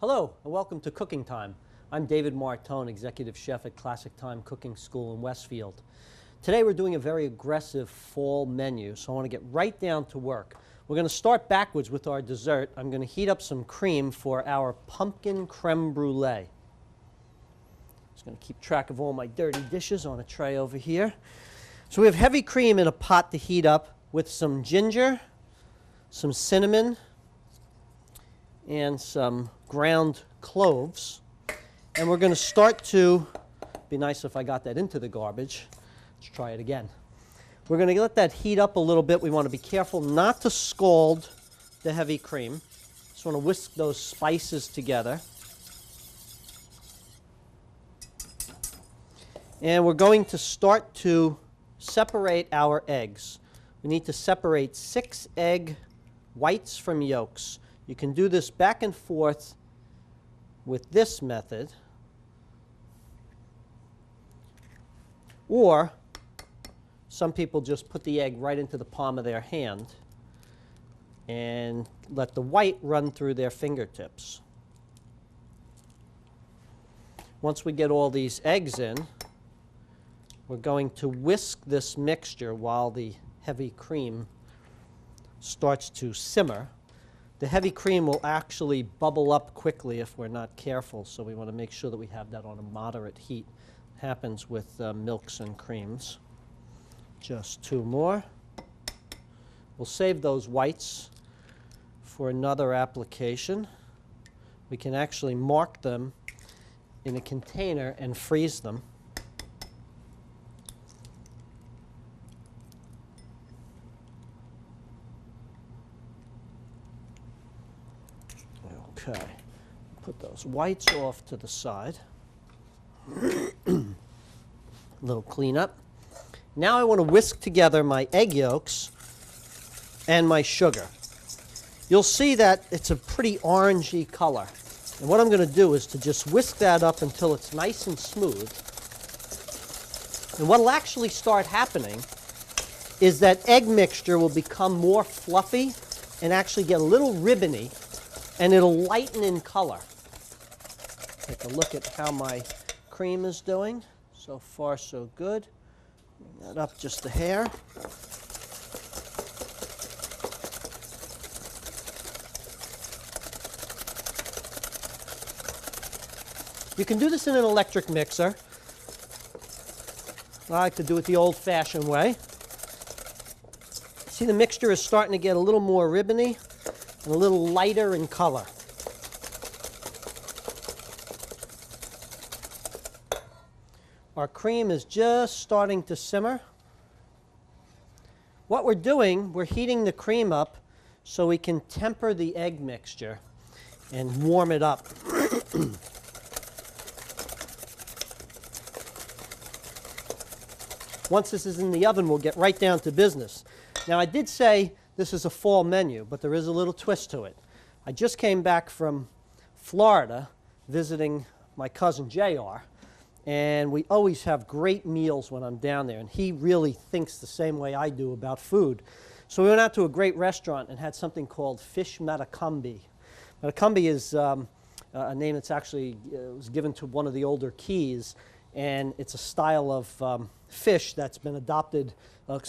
Hello and welcome to Cooking Time. I'm David Martone, Executive Chef at Classic Thyme Cooking School in Westfield. Today we're doing a very aggressive fall menu, so I want to get right down to work. We're going to start backwards with our dessert. I'm going to heat up some cream for our pumpkin creme brulee. Just going to keep track of all my dirty dishes on a tray over here. So we have heavy cream in a pot to heat up with some ginger, some cinnamon, and some ground cloves. And we're going to start to, be nice if I got that into the garbage. Let's try it again. We're going to let that heat up a little bit. We want to be careful not to scald the heavy cream. Just want to whisk those spices together. And we're going to start to separate our eggs. We need to separate 6 egg whites from yolks. You can do this back and forth with this method, or some people just put the egg right into the palm of their hand and let the white run through their fingertips. Once we get all these eggs in, we're going to whisk this mixture while the heavy cream starts to simmer. The heavy cream will actually bubble up quickly if we're not careful, so we want to make sure that we have that on a moderate heat. It happens with milks and creams. Just 2 more. We'll save those whites for another application. We can actually mark them in a container and freeze them. Okay, put those whites off to the side. A little cleanup. Now I want to whisk together my egg yolks and my sugar. You'll see that it's a pretty orangey color. And what I'm going to do is to just whisk that up until it's nice and smooth. And what will actually start happening is that egg mixture will become more fluffy and actually get a little ribbony, and it'll lighten in color. Take a look at how my cream is doing. So far, so good. Bring that up just a hair. You can do this in an electric mixer. I like to do it the old-fashioned way. See, the mixture is starting to get a little more ribbony and a little lighter in color. Our cream is just starting to simmer. What we're doing, we're heating the cream up so we can temper the egg mixture and warm it up. Once this is in the oven, we'll get right down to business. Now, I did say this is a fall menu, but there is a little twist to it. I just came back from Florida visiting my cousin JR, and we always have great meals when I'm down there, and he really thinks the same way I do about food. So we went out to a great restaurant and had something called fish matacumbi. Matacumbi is a name that's actually was given to one of the older keys, and it's a style of fish that's been adopted,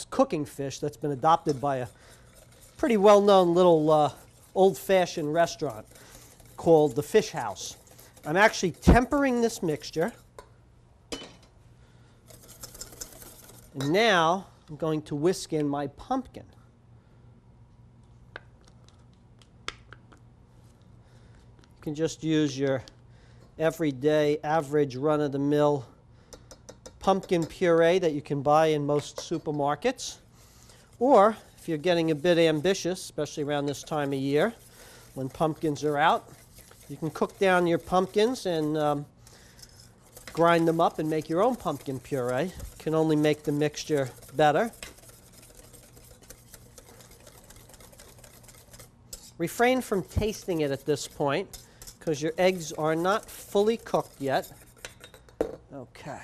cooking fish that's been adopted by a pretty well-known little old-fashioned restaurant called the Fish House. I'm actually tempering this mixture. And now I'm going to whisk in my pumpkin. You can just use your everyday, average, run-of-the-mill pumpkin puree that you can buy in most supermarkets. Or, if you're getting a bit ambitious, especially around this time of year, when pumpkins are out, you can cook down your pumpkins and grind them up and make your own pumpkin puree. Can only make the mixture better. Refrain from tasting it at this point because your eggs are not fully cooked yet. Okay.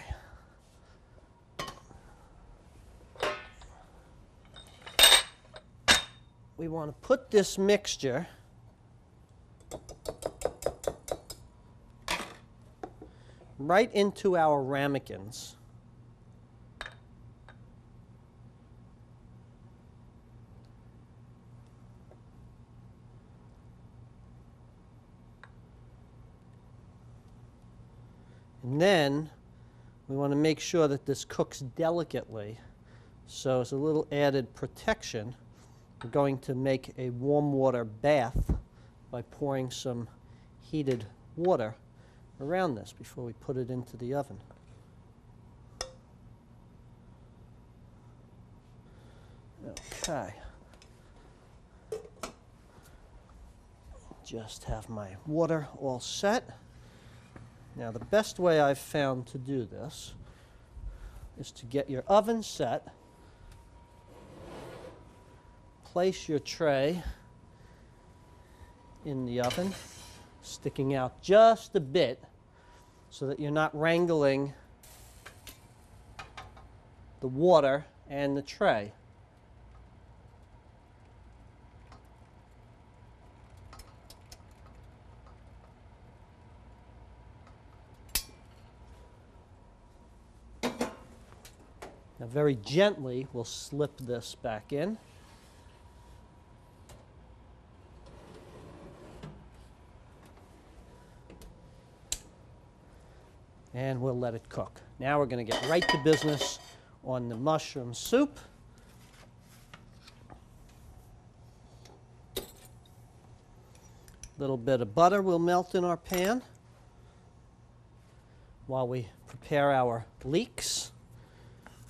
We want to put this mixture right into our ramekins. And then we want to make sure that this cooks delicately. So as a little added protection, we're going to make a warm water bath by pouring some heated water around this before we put it into the oven. Okay. Just have my water all set. Now the best way I've found to do this is to get your oven set, place your tray in the oven, sticking out just a bit so that you're not wrangling the water and the tray. Now very gently we'll slip this back in. And we'll let it cook. Now we're going to get right to business on the mushroom soup. A little bit of butter will melt in our pan while we prepare our leeks.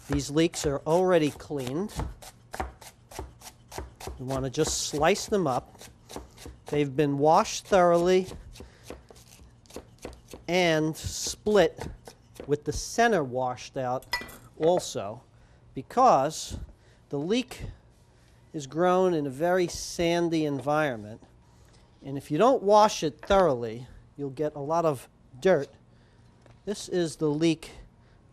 These leeks are already cleaned. We want to just slice them up. They've been washed thoroughly and split with the center washed out also, because the leek is grown in a very sandy environment, and if you don't wash it thoroughly, you'll get a lot of dirt. This is the leek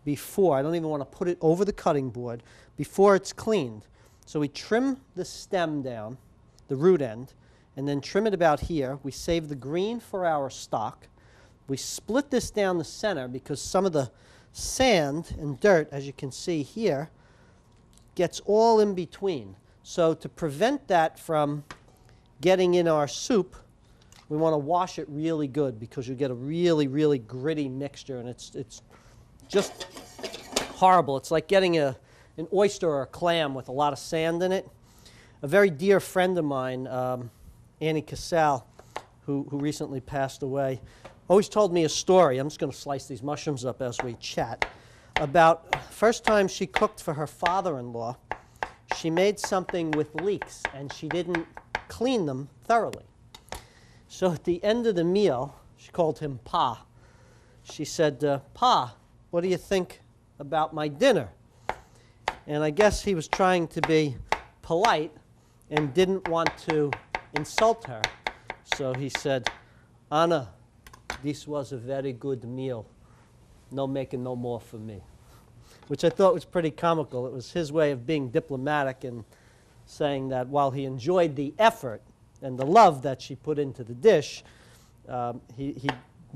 before. I don't even want to put it over the cutting board, before it's cleaned. So we trim the stem down, the root end, and then trim it about here. We save the green for our stock. We split this down the center because some of the sand and dirt, as you can see here, gets all in between. So to prevent that from getting in our soup, we want to wash it really good, because you get a really, really gritty mixture, and it's just horrible. It's like getting an oyster or a clam with a lot of sand in it. A very dear friend of mine, Annie Casal, who recently passed away, always told me a story. I'm just going to slice these mushrooms up as we chat. About first time she cooked for her father-in-law, she made something with leeks, and she didn't clean them thoroughly. So at the end of the meal, she called him Pa. She said, Pa, what do you think about my dinner? And I guess he was trying to be polite and didn't want to insult her. So he said, Anna, this was a very good meal. No making no more for me. Which I thought was pretty comical. It was his way of being diplomatic and saying that while he enjoyed the effort and the love that she put into the dish, he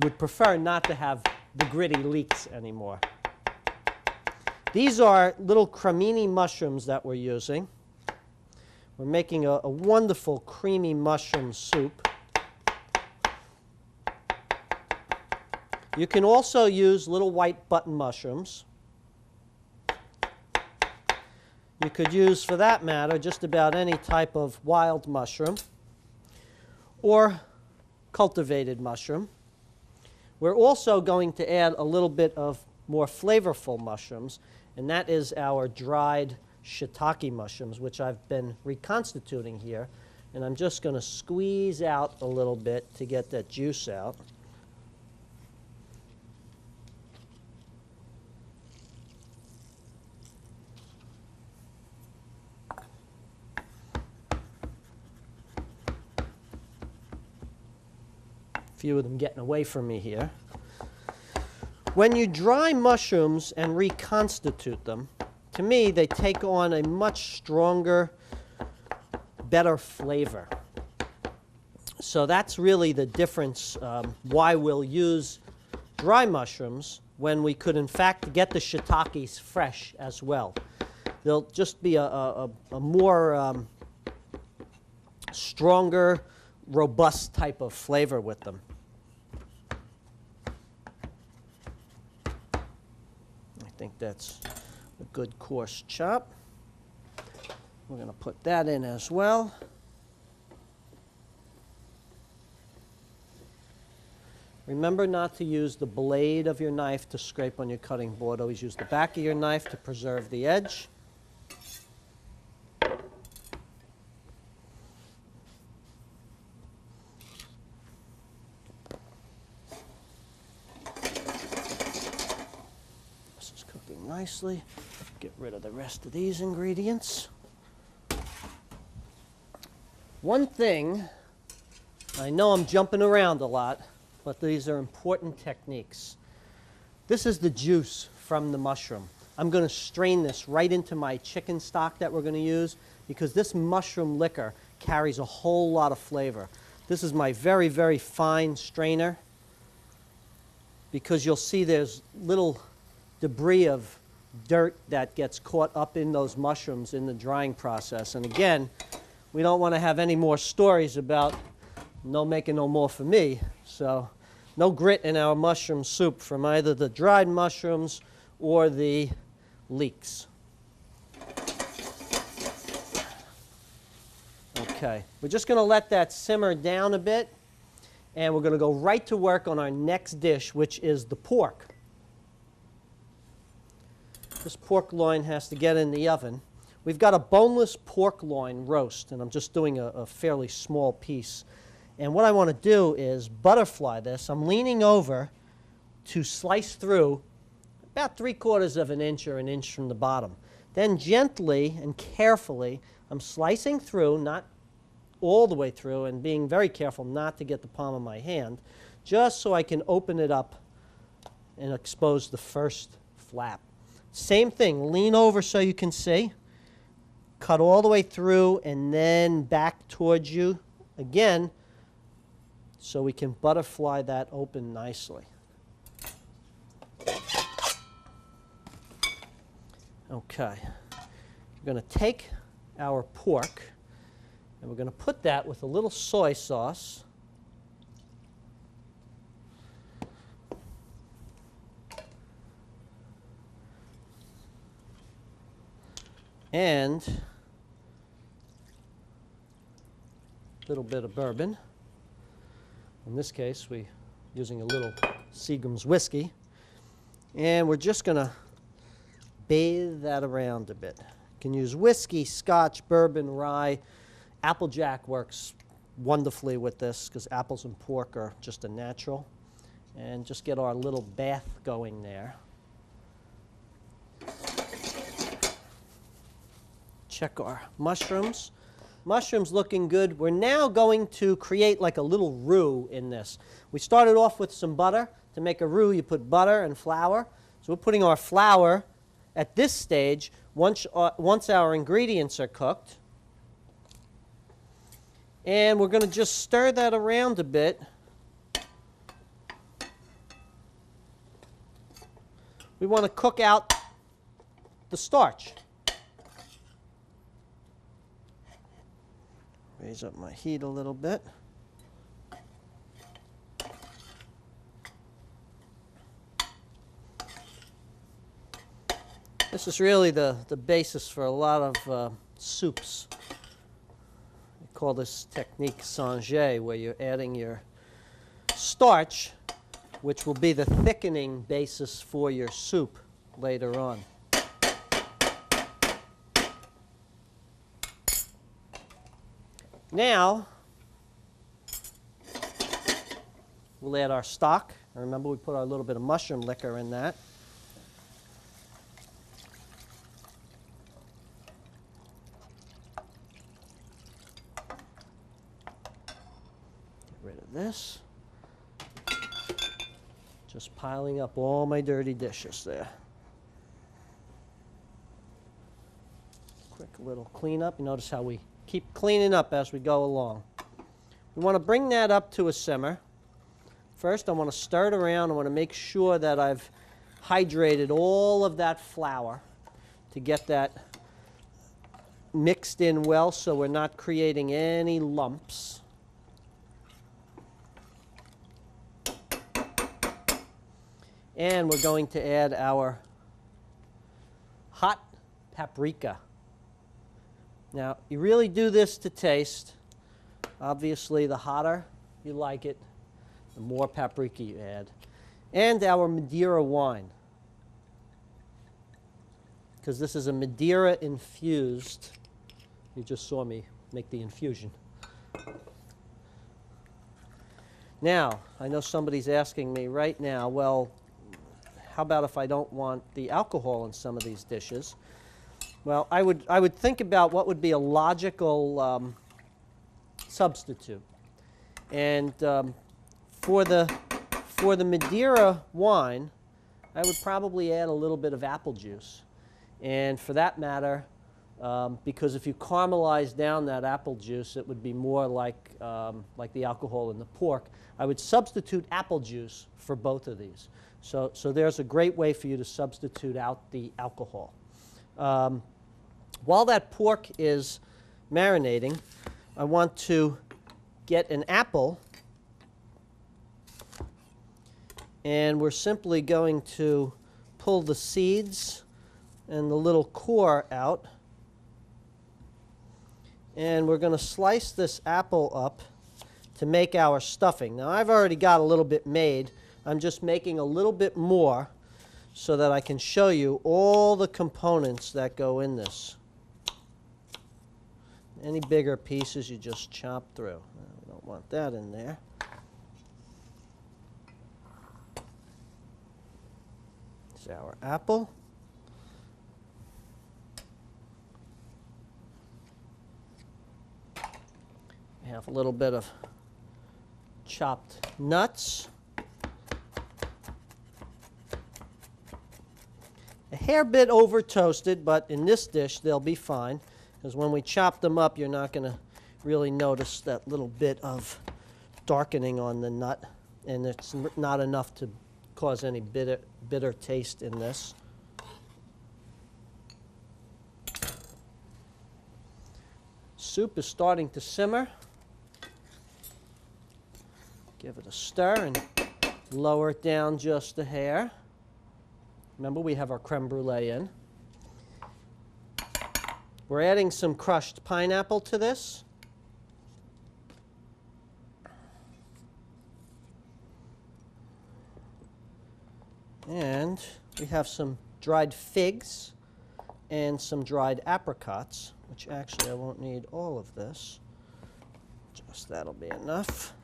would prefer not to have the gritty leeks anymore. These are little cremini mushrooms that we're using. We're making a wonderful creamy mushroom soup. You can also use little white button mushrooms. You could use, for that matter, just about any type of wild mushroom or cultivated mushroom. We're also going to add a little bit of more flavorful mushrooms, and that is our dried shiitake mushrooms, which I've been reconstituting here. And I'm just going to squeeze out a little bit to get that juice out. Few of them getting away from me here. When you dry mushrooms and reconstitute them, to me they take on a much stronger, better flavor. So that's really the difference, why we'll use dry mushrooms when we could, in fact, get the shiitakes fresh as well. They'll just be a more stronger, robust type of flavor with them. I think that's a good coarse chop. We're going to put that in as well. Remember not to use the blade of your knife to scrape on your cutting board. Always use the back of your knife to preserve the edge. This is cooking nicely. Get rid of the rest of these ingredients. One thing, I know I'm jumping around a lot, but these are important techniques. This is the juice from the mushroom. I'm going to strain this right into my chicken stock that we're going to use because this mushroom liquor carries a whole lot of flavor. This is my very, very fine strainer because you'll see there's little debris of dirt that gets caught up in those mushrooms in the drying process. And again, we don't want to have any more stories about no making no more for me. So no grit in our mushroom soup from either the dried mushrooms or the leeks. Okay, we're just going to let that simmer down a bit, and we're going to go right to work on our next dish, which is the pork. This pork loin has to get in the oven. We've got a boneless pork loin roast, and I'm just doing a fairly small piece. And what I want to do is butterfly this. I'm leaning over to slice through about 3/4 of an inch or an inch from the bottom. Then gently and carefully, I'm slicing through, not all the way through, and being very careful not to get the palm of my hand, just so I can open it up and expose the first flap. Same thing, lean over so you can see. Cut all the way through and then back towards you again, so we can butterfly that open nicely. Okay, we're going to take our pork and we're going to put that with a little soy sauce. And a little bit of bourbon. In this case, we're using a little Seagram's whiskey. And we're just going to bathe that around a bit. You can use whiskey, scotch, bourbon, rye. Applejack works wonderfully with this because apples and pork are just a natural. And just get our little bath going there. Check our mushrooms. Mushrooms looking good. We're now going to create like a little roux in this. We started off with some butter. To make a roux, you put butter and flour. So we're putting our flour at this stage once our ingredients are cooked. And we're going to just stir that around a bit. We want to cook out the starch. Raise up my heat a little bit. This is really the basis for a lot of soups. We call this technique Sange, where you're adding your starch, which will be the thickening basis for your soup later on. Now, we'll add our stock. And remember, we put our little bit of mushroom liquor in that. Get rid of this. Just piling up all my dirty dishes there. Quick little cleanup. You notice how we keep cleaning up as we go along. We want to bring that up to a simmer. First, I want to stir it around. I want to make sure that I've hydrated all of that flour to get that mixed in well so we're not creating any lumps. And we're going to add our hot paprika. Now, you really do this to taste. Obviously, the hotter you like it, the more paprika you add. And our Madeira wine, because this is a Madeira infused. You just saw me make the infusion. Now, I know somebody's asking me right now, well, how about if I don't want the alcohol in some of these dishes? Well, I would think about what would be a logical substitute. And for the Madeira wine, I would probably add a little bit of apple juice. And for that matter, because if you caramelize down that apple juice, it would be more like the alcohol in the pork. I would substitute apple juice for both of these. So there's a great way for you to substitute out the alcohol. While that pork is marinating, I want to get an apple, and we're simply going to pull the seeds and the little core out, and we're going to slice this apple up to make our stuffing. Now, I've already got a little bit made. I'm just making a little bit more so that I can show you all the components that go in this. Any bigger pieces you just chop through. We don't want that in there. It's our apple. We have a little bit of chopped nuts. A hair bit over toasted, but in this dish they'll be fine, because when we chop them up, you're not going to really notice that little bit of darkening on the nut, and it's not enough to cause any bitter taste in this. Soup is starting to simmer. Give it a stir and lower it down just a hair. Remember, we have our creme brulee in. We're adding some crushed pineapple to this. And we have some dried figs and some dried apricots, which actually I won't need all of this. Just that'll be enough.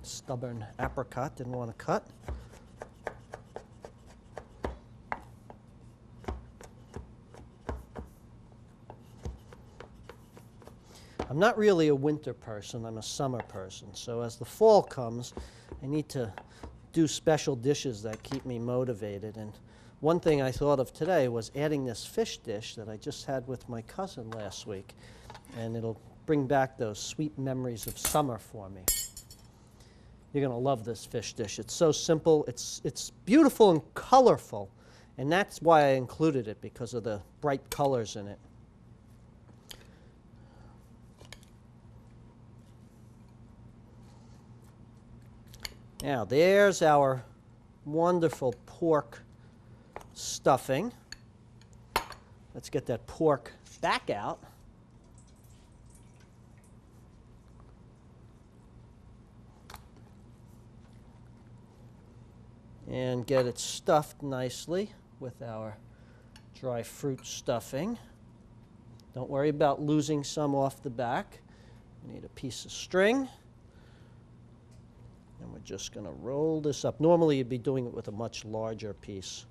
Stubborn apricot, didn't want to cut. I'm not really a winter person, I'm a summer person. So as the fall comes, I need to do special dishes that keep me motivated. And one thing I thought of today was adding this fish dish that I just had with my cousin last week. And it'll bring back those sweet memories of summer for me. You're going to love this fish dish. It's so simple. It's beautiful and colorful. And that's why I included it, because of the bright colors in it. Now, there's our wonderful pork stuffing. Let's get that pork back out. And get it stuffed nicely with our dry fruit stuffing. Don't worry about losing some off the back. We need a piece of string. And we're just going to roll this up. Normally you'd be doing it with a much larger piece.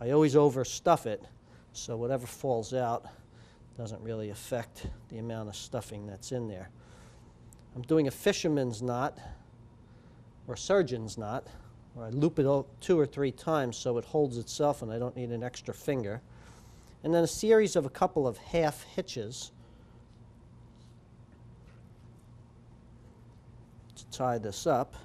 I always overstuff it, so whatever falls out doesn't really affect the amount of stuffing that's in there. I'm doing a fisherman's knot, or surgeon's knot, where I loop it 2 or 3 times so it holds itself and I don't need an extra finger. And then a series of a couple of half hitches tie this up.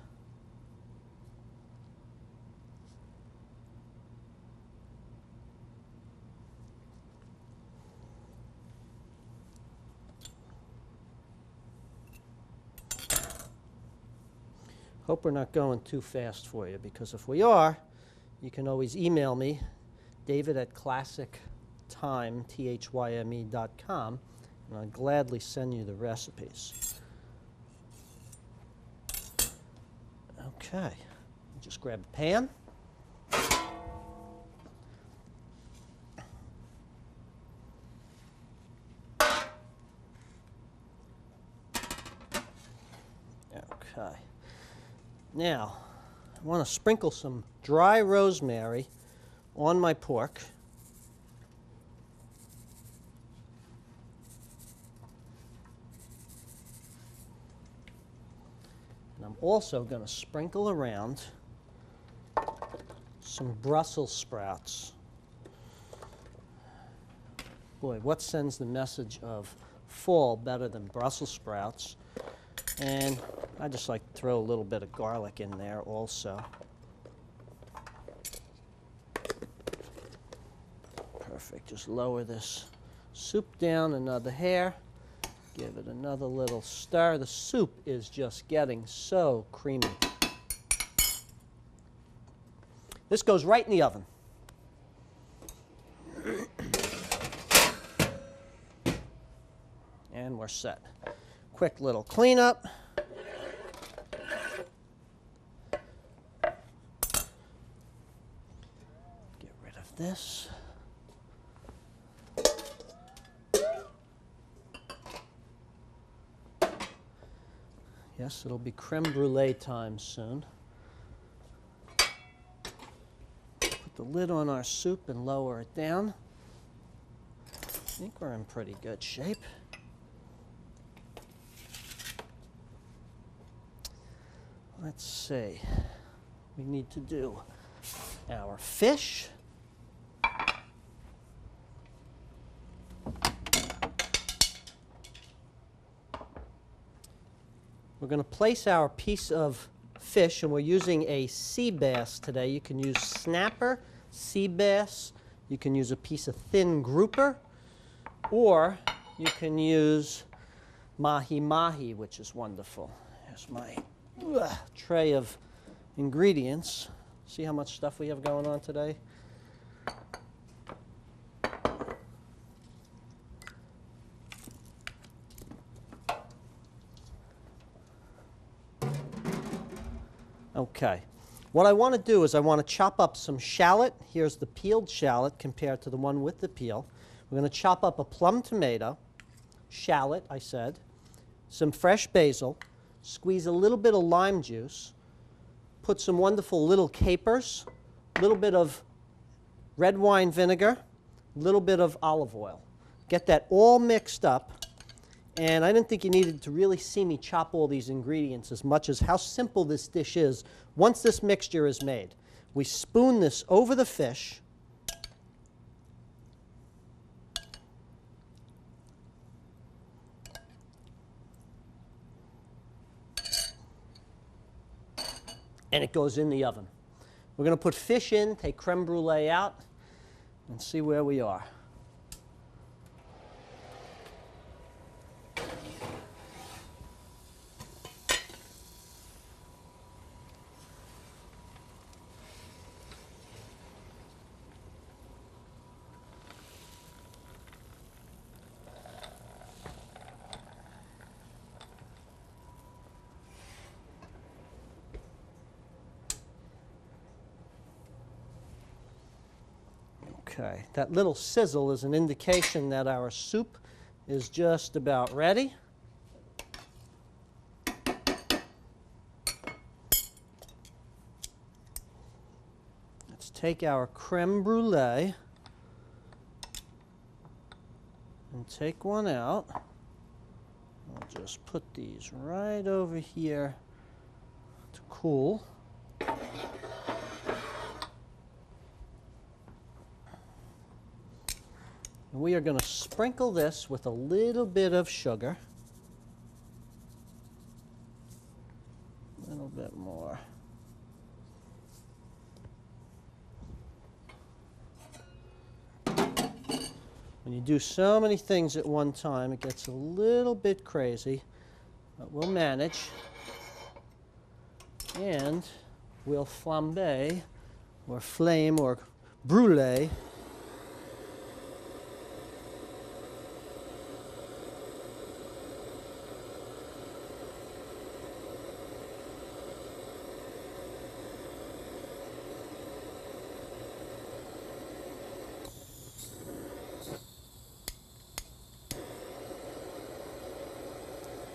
Hope we're not going too fast for you, because if we are, you can always email me, david@classicthyme.com, and I'll gladly send you the recipes. Okay, just grab a pan. Okay. Now, I want to sprinkle some dry rosemary on my pork. And I'm also going to sprinkle around some Brussels sprouts. Boy, what sends the message of fall better than Brussels sprouts? And I just like to throw a little bit of garlic in there also. Perfect. Just lower this soup down another hair. Give it another little stir. The soup is just getting so creamy. This goes right in the oven. And we're set. Quick little cleanup. Get rid of this. Yes, it'll be creme brulee time soon. Put the lid on our soup and lower it down. I think we're in pretty good shape. Let's see. We need to do our fish. We're going to place our piece of fish, and we're using a sea bass today. You can use snapper, sea bass. You can use a piece of thin grouper, or you can use mahi-mahi, which is wonderful. Here's my tray of ingredients. See how much stuff we have going on today? Okay. What I want to do is I want to chop up some shallot. Here's the peeled shallot compared to the one with the peel. We're going to chop up a plum tomato, shallot, I said, some fresh basil, squeeze a little bit of lime juice, put some wonderful little capers, a little bit of red wine vinegar, a little bit of olive oil. Get that all mixed up. And I didn't think you needed to really see me chop all these ingredients as much as how simple this dish is once this mixture is made. We spoon this over the fish. And it goes in the oven. We're going to put fish in, take creme brulee out, and see where we are. Okay, that little sizzle is an indication that our soup is just about ready. Let's take our creme brulee and take one out. I'll just put these right over here to cool. And we are going to sprinkle this with a little bit of sugar. bit more. When you do so many things at one time, it gets a little bit crazy, but we'll manage. And we'll flambe, or flame, or brûler.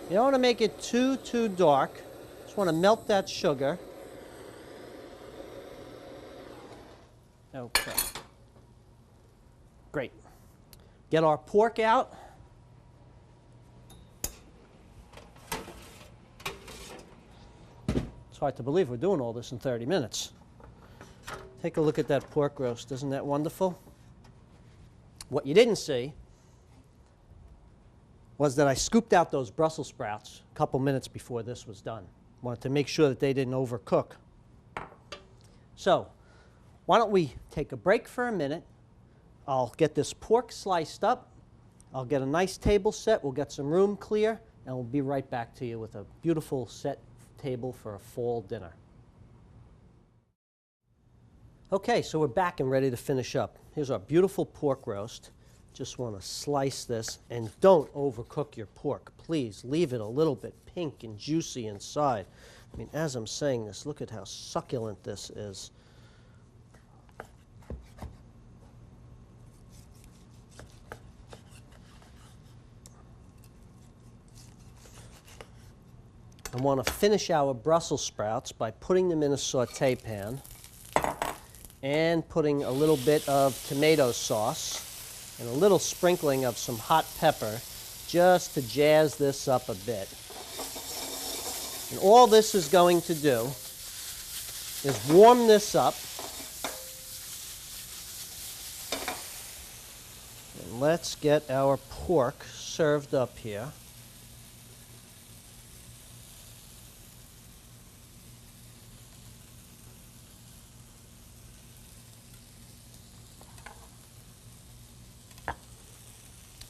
You don't want to make it too dark. Just want to melt that sugar. Okay. Great. Get our pork out. It's hard to believe we're doing all this in 30 minutes. Take a look at that pork roast. Isn't that wonderful? What you didn't see was that I scooped out those Brussels sprouts a couple minutes before this was done. Wanted to make sure that they didn't overcook. So, why don't we take a break for a minute. I'll get this pork sliced up. I'll get a nice table set. We'll get some room clear, and we'll be right back to you with a beautiful set table for a fall dinner. Okay, so we're back and ready to finish up. Here's our beautiful pork roast. Just want to slice this, and don't overcook your pork. Please leave it a little bit pink and juicy inside. I mean, as I'm saying this, look at how succulent this is. I want to finish our Brussels sprouts by putting them in a saute pan and putting a little bit of tomato sauce and a little sprinkling of some hot pepper just to jazz this up a bit. And all this is going to do is warm this up. And let's get our pork served up here.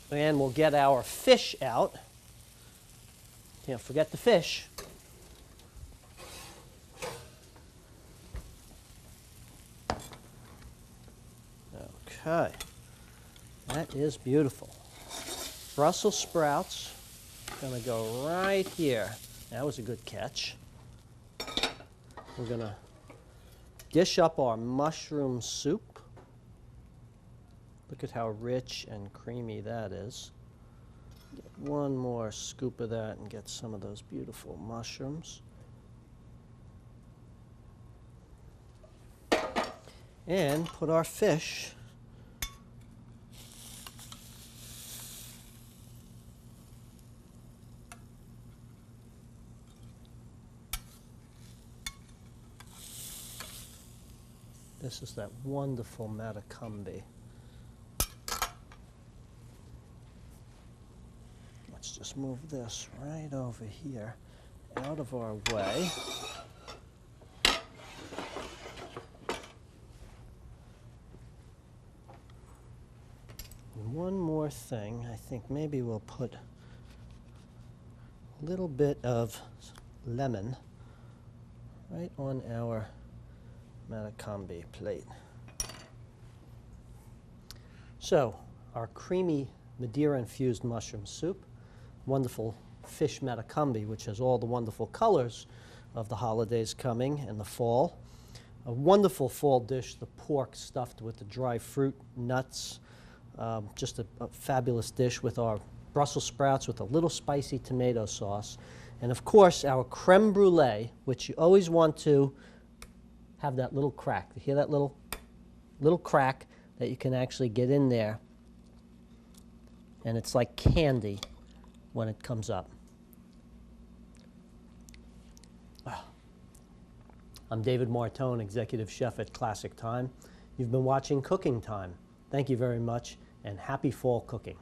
And we'll get our fish out. Can't forget the fish. Okay, that is beautiful. Brussels sprouts, gonna go right here. That was a good catch. We're gonna dish up our mushroom soup. Look at how rich and creamy that is. Get one more scoop of that and get some of those beautiful mushrooms. And put our fish This is that wonderful Matacumbi. Let's just move this right over here, out of our way. And one more thing, I think maybe we'll put a little bit of lemon right on our Matacumbi plate. So, our creamy Madeira-infused mushroom soup, wonderful fish Matacumbi, which has all the wonderful colors of the holidays coming and the fall. A wonderful fall dish, the pork stuffed with the dry fruit, nuts, just a fabulous dish with our Brussels sprouts with a little spicy tomato sauce. And of course, our creme brulee, which you always want to have that little crack. You hear that little crack that you can actually get in there, and it's like candy when it comes up. I'm David Martone, Executive Chef at Classic Thyme. You've been watching Cooking Time. Thank you very much, and happy fall cooking.